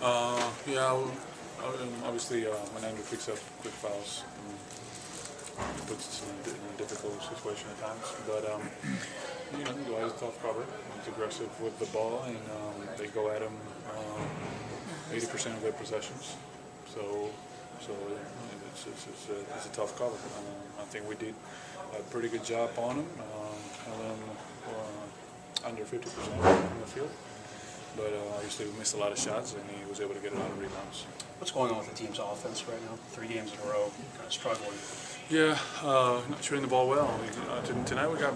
Yeah, obviously when Andrew picks up quick fouls, it puts us in a difficult situation at times. But Dwight is a tough cover. He's aggressive with the ball, and they go at him 80% of their possessions. So it's a tough cover. I think we did a pretty good job on him, held him under 50% on the field. But obviously we missed a lot of shots, and he was able to get a lot of rebounds. What's going on with the team's offense right now? 3 games in a row, kind of struggling. Yeah, not shooting the ball well. Tonight we got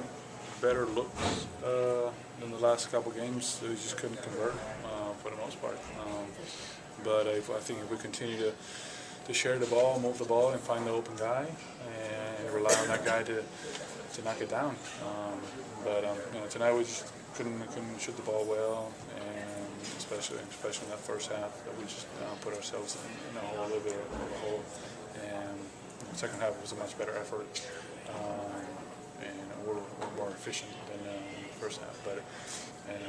better looks than the last couple games. So we just couldn't convert for the most part. But I think if we continue to share the ball, move the ball, and find the open guy, and rely on that guy to knock it down. Tonight we just couldn't shoot the ball well, and especially in that first half, that we just put ourselves in a little bit of a hole. And the second half was a much better effort, and we're more efficient than the first half. But it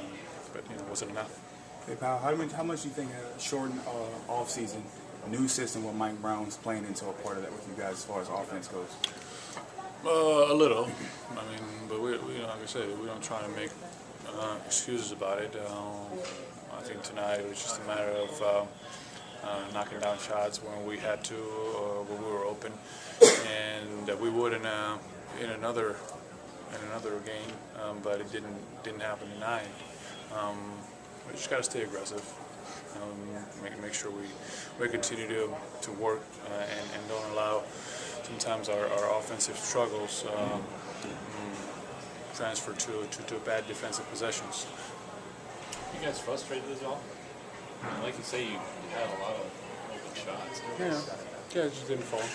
wasn't enough. Hey, Pau, how much do you think a shortened off-season, new system with Mike Brown's playing into a part of that with you guys as far as offense goes? A little. I mean, but we like I said, we don't try to make excuses about it. I think tonight it was just a matter of knocking down shots when we had to, when we were open, and that we would in another game, but it didn't happen tonight. We just got to stay aggressive. Make sure we continue to work and don't allow sometimes our offensive struggles transfer to bad defensive possessions. You guys frustrated at all? Like you say, you had a lot of open shots. Yeah, it just didn't fall.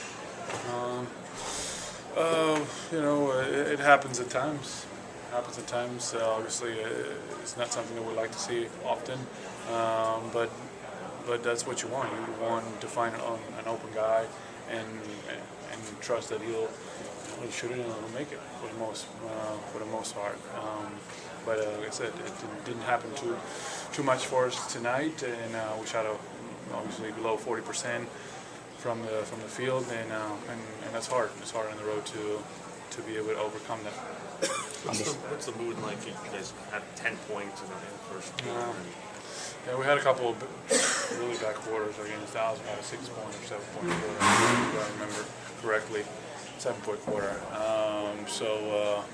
It happens at times. Obviously, it's not something that we like to see often, but that's what you want. You want to find an open guy and trust that he'll shoot it and he'll make it for the most part. But like I said, it didn't happen too much for us tonight, and we shot obviously below 40% from the field, and that's hard. It's hard on the road to be able to overcome that. What's the mood like? You guys had 10 points in the first quarter. Yeah, we had a couple of really bad quarters against Dallas. We had a 6-point or 7-point quarter, if I remember correctly. 7-point quarter. So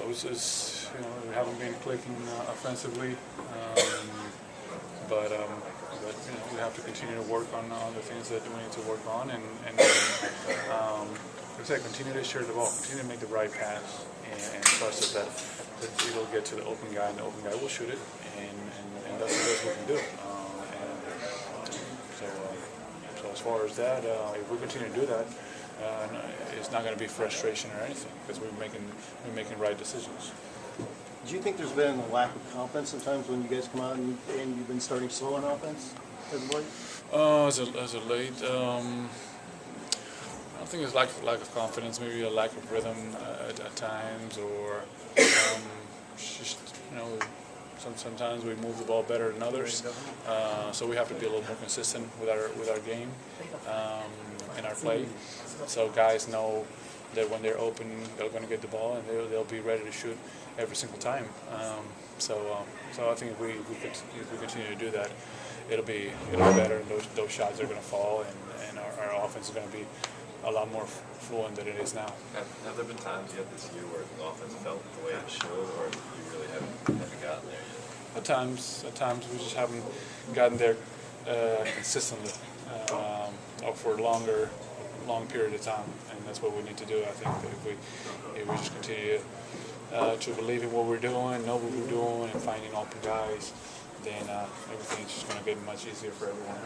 it's we haven't been clicking offensively, but we have to continue to work on the things that we need to work on, and like I said, continue to share the ball, continue to make the right pass, and trust that it'll get to the open guy, and the open guy will shoot it, and that's the best we can do. So as far as that, if we continue to do that, it's not going to be frustration or anything, because we're making right decisions. Do you think there's been a lack of confidence sometimes when you guys come out and you've been starting slow on offense as of late? As of late, I don't think it's lack of confidence, maybe a lack of rhythm at times, or just sometimes we move the ball better than others, so we have to be a little more consistent with our game and our play. So guys know that when they're open, they're going to get the ball, and they'll be ready to shoot every single time. So I think if we continue to do that, it'll be better, and those shots are going to fall, and our offense is going to be a lot more fluent than it is now. Have there been times yet this year where the offense felt the way it should, or you really haven't gotten there yet? At times we just haven't gotten there consistently for a long period of time, and that's what we need to do. I think that if we just continue to believe in what we're doing, know what we're doing, and finding open guys, then everything's just going to get much easier for everyone.